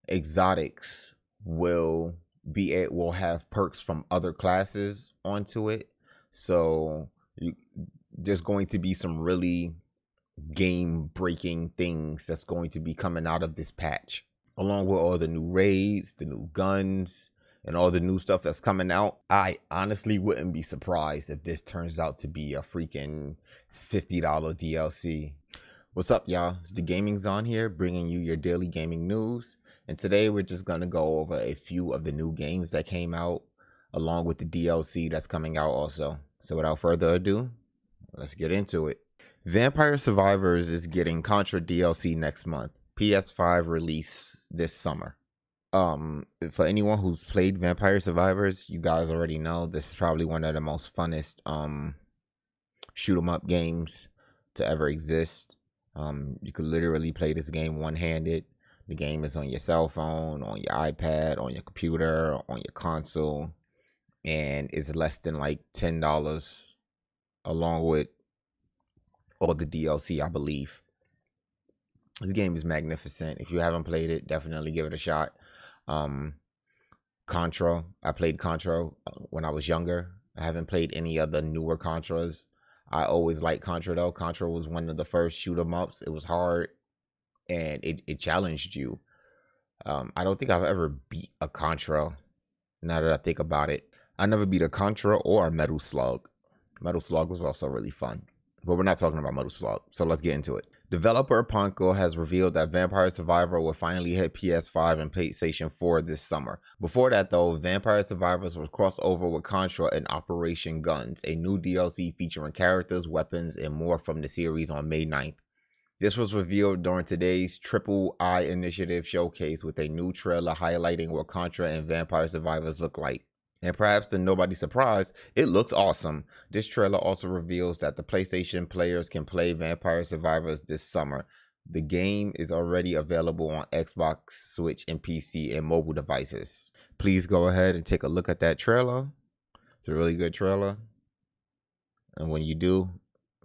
exotics will have perks from other classes onto it. So there's going to be some really game breaking things that's going to be coming out of this patch, along with all the new raids, the new guns, and all the new stuff that's coming out. I honestly wouldn't be surprised if this turns out to be a freaking $50 DLC. What's up, y'all? It's the Gaming Zone here, bringing you your daily gaming news. And today we're just going to go over a few of the new games that came out, along with the DLC that's coming out also. So without further ado, let's get into it. Vampire Survivors is getting Contra DLC next month. PS5 release this summer. For anyone who's played Vampire Survivors, you guys already know this is probably one of the most funnest shoot 'em up games to ever exist. You could literally play this game one-handed. The game is on your cell phone, on your iPad, on your computer, on your console, and is less than like $10 along with all the DLC, I believe. This game is magnificent. If you haven't played it, definitely give it a shot. Contra, I played Contra when I was younger. I haven't played any of the newer Contras. I always liked Contra though. Contra was one of the first shoot 'em ups. It was hard and it challenged you. I don't think I've ever beat a Contra. Now that I think about it, I never beat a Contra or a Metal Slug. Metal Slug was also really fun, but we're not talking about Metal Slug, so let's get into it. Developer Ponko has revealed that Vampire Survivor will finally hit PS5 and PlayStation 4 this summer. Before that though, Vampire Survivors was crossed over with Contra and Operation Guns, a new DLC featuring characters, weapons, and more from the series on May 9th. This was revealed during today's Triple I Initiative showcase with a new trailer highlighting what Contra and Vampire Survivors look like. And perhaps to nobody's surprise, it looks awesome. This trailer also reveals that the PlayStation players can play Vampire Survivors this summer. The game is already available on Xbox, Switch, and PC and mobile devices. Please go ahead and take a look at that trailer. It's a really good trailer. And when you do,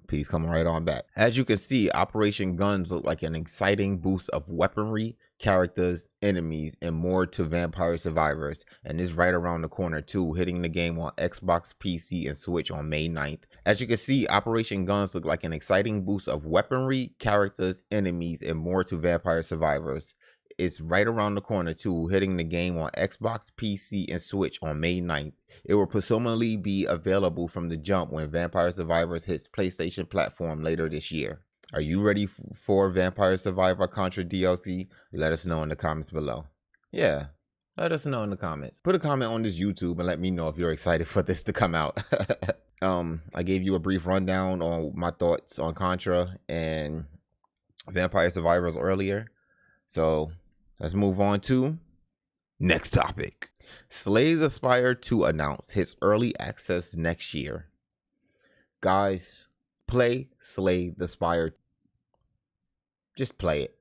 please come right on back. As you can see, Operation Guns look like an exciting boost of weaponry, characters, enemies, and more to Vampire Survivors, and is right around the corner too, hitting the game on Xbox, PC, and Switch on May 9th. As you can see, Operation Guns look like an exciting boost of weaponry, characters, enemies, and more to Vampire Survivors. It's right around the corner too, hitting the game on Xbox, PC, and Switch on May 9th. It will presumably be available from the jump when Vampire Survivors hits PlayStation platform later this year. Are you ready for Vampire Survivor Contra DLC? Let us know in the comments below. Yeah, let us know in the comments. Put a comment on this YouTube and let me know if you're excited for this to come out. I gave you a brief rundown on my thoughts on Contra and Vampire Survivors earlier. So let's move on to next topic. Slay the Spire 2 announced hits early access next year. Guys, play Slay the Spire. Just play it.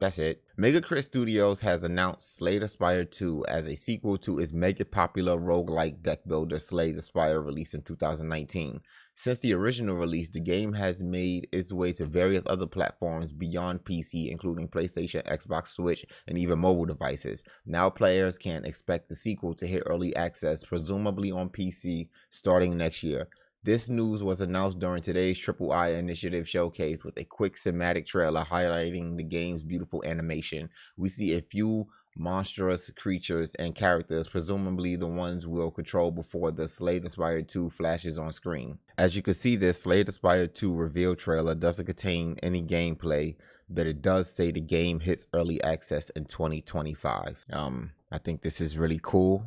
That's it. Megacrit Studios has announced Slay the Spire 2 as a sequel to its mega popular roguelike deck builder Slay the Spire released in 2019. Since the original release, the game has made its way to various other platforms beyond PC, including PlayStation, Xbox, Switch, and even mobile devices. Now players can expect the sequel to hit early access, presumably on PC, starting next year. This news was announced during today's Triple I Initiative showcase with a quick cinematic trailer highlighting the game's beautiful animation. We see a few monstrous creatures and characters, presumably the ones we'll control before the Slay the Spire 2 flashes on screen. As you can see, this Slay the Spire 2 reveal trailer doesn't contain any gameplay, but it does say the game hits early access in 2025. I think this is really cool.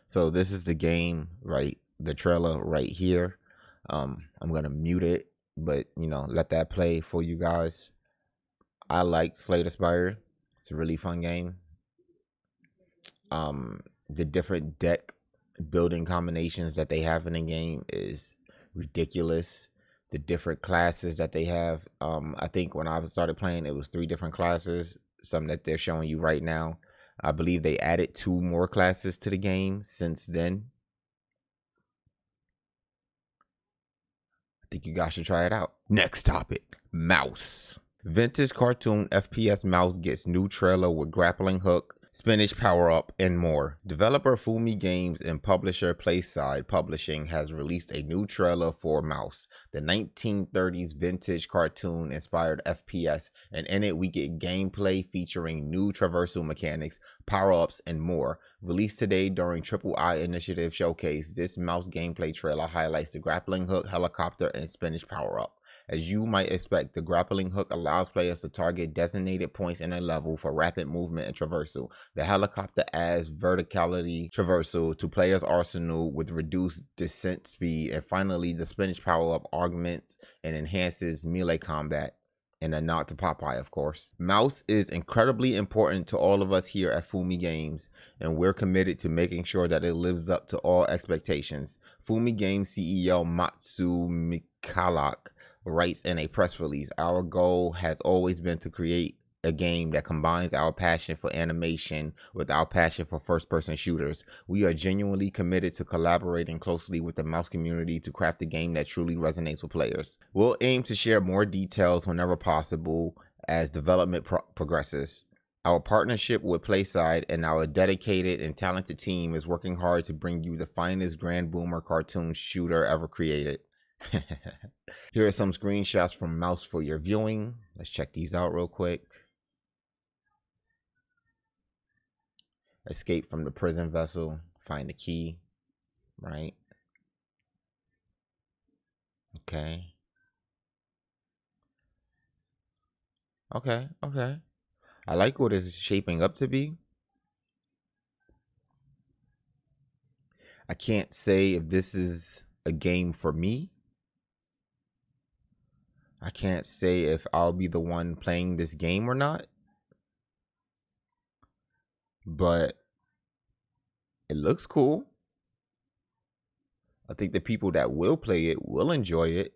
So this is the game, right? The trailer right here. I'm gonna mute it, but you know, let that play for you guys. I like Slay the Spire. It's a really fun game. The different deck building combinations that they have in the game is ridiculous. The different classes that they have. I think when I started playing, it was 3 different classes. Some that they're showing you right now. I believe they added 2 more classes to the game since then. think you guys should try it out. Next topic, mouse. Vintage cartoon FPS mouse gets new trailer with grappling hook, spinach power-up, and more. Developer Fumi Games and publisher Playside Publishing has released a new trailer for Mouse, the 1930s vintage cartoon-inspired FPS, and in it we get gameplay featuring new traversal mechanics, power-ups, and more. Released today during Triple I Initiative Showcase, this Mouse gameplay trailer highlights the grappling hook, helicopter, and spinach power-up. As you might expect, the grappling hook allows players to target designated points in a level for rapid movement and traversal. The helicopter adds verticality traversal to players' arsenal with reduced descent speed. And finally, the spinach power-up augments and enhances melee combat. And a nod to Popeye, of course. Mouse is incredibly important to all of us here at Fumi Games, and we're committed to making sure that it lives up to all expectations. Fumi Games CEO Matsu Mikalak writes in a press release, "Our goal has always been to create a game that combines our passion for animation with our passion for first-person shooters. We are genuinely committed to collaborating closely with the Mouse community to craft a game that truly resonates with players. We'll aim to share more details whenever possible as development progresses. Our partnership with Playside and our dedicated and talented team is working hard to bring you the finest Grand Boomer cartoon shooter ever created." Here are some screenshots from Mouse for your viewing. Let's check these out real quick. Escape from the prison vessel. Find the key. Right. Okay. Okay. I like what it's shaping up to be. I can't say if this is a game for me. I can't say if I'll be the one playing this game or not. But it looks cool. I think the people that will play it will enjoy it.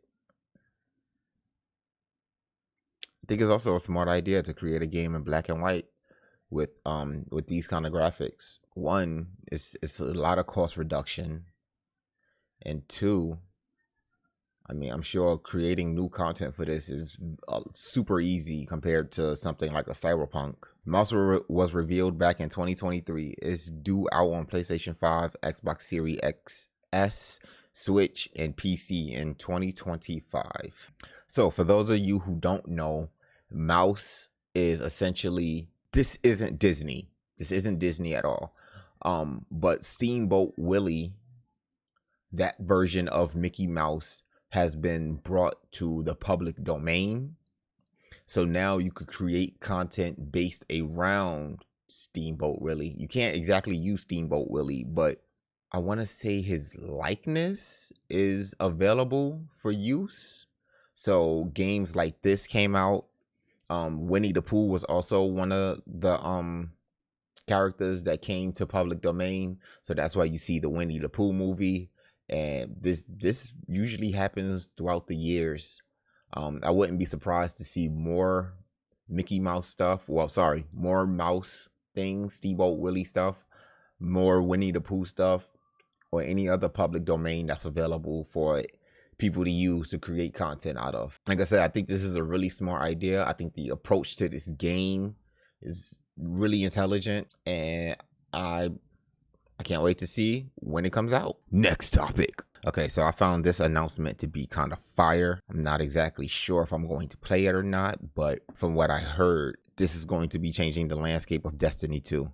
I think it's also a smart idea to create a game in black and white with these kind of graphics. One, it's a lot of cost reduction. And two, I mean, I'm sure creating new content for this is super easy compared to something like a Cyberpunk. Mouse was revealed back in 2023. It's due out on PlayStation 5, Xbox Series XS, Switch, and PC in 2025. So for those of you who don't know, Mouse is essentially, this isn't Disney. This isn't Disney at all. But Steamboat Willie, that version of Mickey Mouse, has been brought to the public domain. So now you could create content based around Steamboat Willie. You can't exactly use Steamboat Willie, but I want to say his likeness is available for use. So games like this came out. Winnie the Pooh was also one of the characters that came to public domain. So that's why you see the Winnie the Pooh movie. And this usually happens throughout the years. I wouldn't be surprised to see more Mickey Mouse stuff. Well, sorry, more Mouse things, Steamboat Willie stuff, more Winnie the Pooh stuff, or any other public domain that's available for people to use to create content out of. Like I said, I think this is a really smart idea. I think the approach to this game is really intelligent, and I can't wait to see when it comes out. Next topic. Okay, so I found this announcement to be kind of fire. I'm not exactly sure if I'm going to play it or not, but from what I heard, this is going to be changing the landscape of Destiny 2.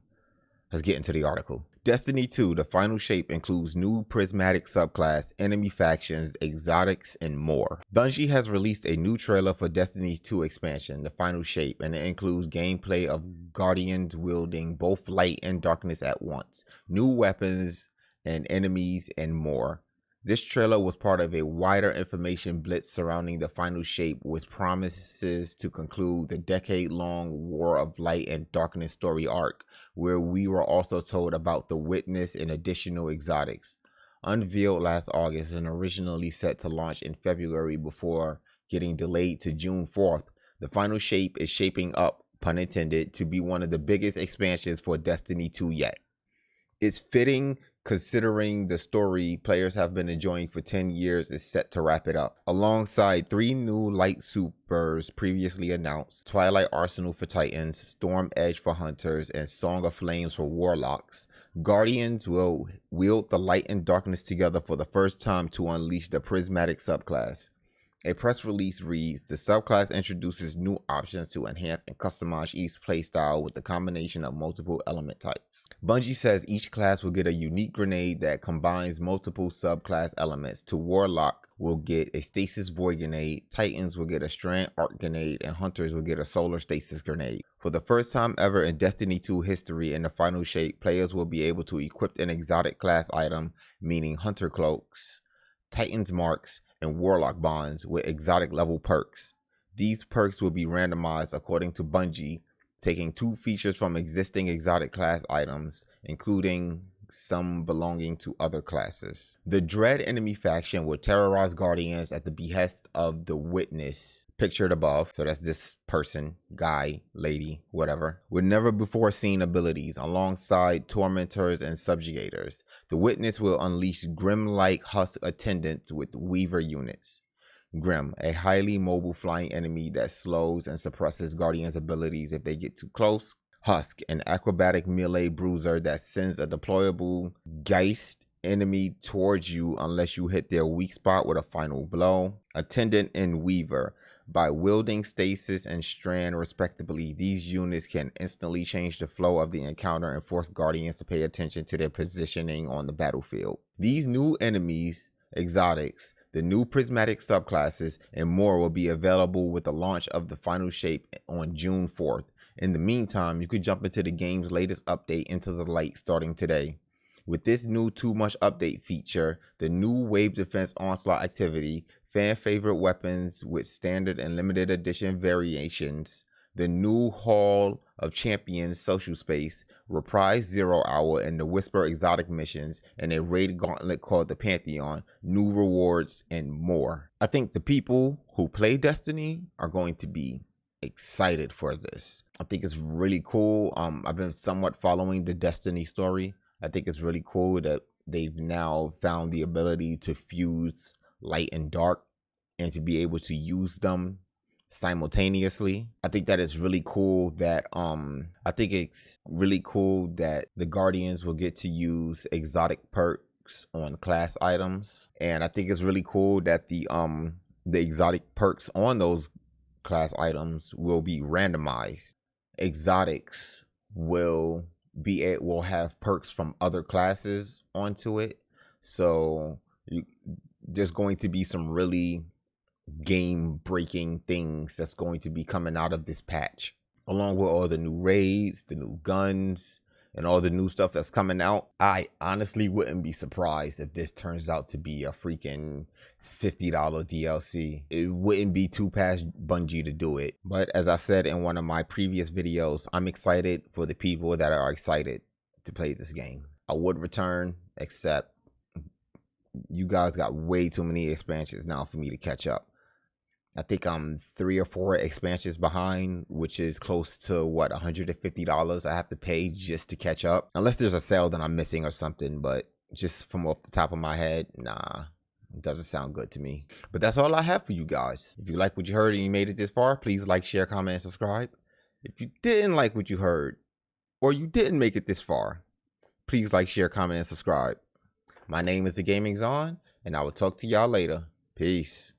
Let's get into the article. Destiny 2, the final shape, includes new prismatic subclass, enemy factions, exotics, and more. Bungie has released a new trailer for Destiny 2 expansion, the final shape, and it includes gameplay of Guardians wielding both light and darkness at once, new weapons and enemies, and more. This trailer was part of a wider information blitz surrounding the final shape, which promises to conclude the decade-long War of Light and Darkness story arc, where we were also told about the Witness and additional exotics. Unveiled last August and originally set to launch in February before getting delayed to June 4th, the final shape is shaping up, pun intended, to be one of the biggest expansions for Destiny 2 yet. It's fitting considering the story players have been enjoying for 10 years is set to wrap it up. Alongside 3 new light supers previously announced, Twilight Arsenal for Titans, Storm Edge for Hunters, and Song of Flames for Warlocks, Guardians will wield the light and darkness together for the first time to unleash the Prismatic subclass. A press release reads, the subclass introduces new options to enhance and customize each playstyle with the combination of multiple element types. Bungie says each class will get a unique grenade that combines multiple subclass elements. To Warlock will get a Stasis Void Grenade, Titans will get a Strand Arc Grenade, and Hunters will get a Solar Stasis Grenade. For the first time ever in Destiny 2 history, in the final shape, players will be able to equip an exotic class item, meaning Hunter Cloaks, Titans Marks, and Warlock Bonds with exotic level perks. These perks will be randomized according to Bungie, taking 2 features from existing exotic class items, including some belonging to other classes. The Dread enemy faction will terrorize Guardians at the behest of the Witness, pictured above, so that's this person, guy, lady, whatever, with never before seen abilities alongside Tormentors and Subjugators. The Witness will unleash Grim-like Husk attendants with Weaver units. Grim, a highly mobile flying enemy that slows and suppresses Guardians' abilities if they get too close. Husk, an acrobatic melee bruiser that sends a deployable Geist enemy towards you unless you hit their weak spot with a final blow. Attendant and Weaver. By wielding Stasis and Strand respectively, these units can instantly change the flow of the encounter and force Guardians to pay attention to their positioning on the battlefield. These new enemies, exotics, the new prismatic subclasses, and more will be available with the launch of the final shape on June 4th. In the meantime, you could jump into the game's latest update, Into the Light, starting today. With this new Too Much update feature, the new Wave Defense Onslaught activity, fan favorite weapons with standard and limited edition variations, the new Hall of Champions social space, Reprise 0 Hour and the Whisper exotic missions, and a raid gauntlet called the Pantheon, new rewards, and more. I think the people who play Destiny are going to be excited for this. I think it's really cool. I've been somewhat following the Destiny story. I think it's really cool that they've now found the ability to fuse light and dark and to be able to use them simultaneously. I think that it's really cool that the Guardians will get to use exotic perks on class items, and I think it's really cool that the exotic perks on those class items will be randomized. Exotics will have perks from other classes onto it, so there's going to be some really game breaking things that's going to be coming out of this patch, along with all the new raids, the new guns, and all the new stuff that's coming out. I honestly wouldn't be surprised if this turns out to be a freaking $50 DLC. It wouldn't be too past Bungie to do it. But as I said in one of my previous videos, I'm excited for the people that are excited to play this game. I would return, except you guys got way too many expansions now for me to catch up. I think I'm 3 or 4 expansions behind, which is close to what, $150 I have to pay just to catch up. Unless there's a sale that I'm missing or something, but just from off the top of my head, nah, it doesn't sound good to me. But that's all I have for you guys. If you like what you heard and you made it this far, please like, share, comment, and subscribe. If you didn't like what you heard, or you didn't make it this far, please like, share, comment, and subscribe. My name is The Gaming Zon, and I will talk to y'all later. Peace.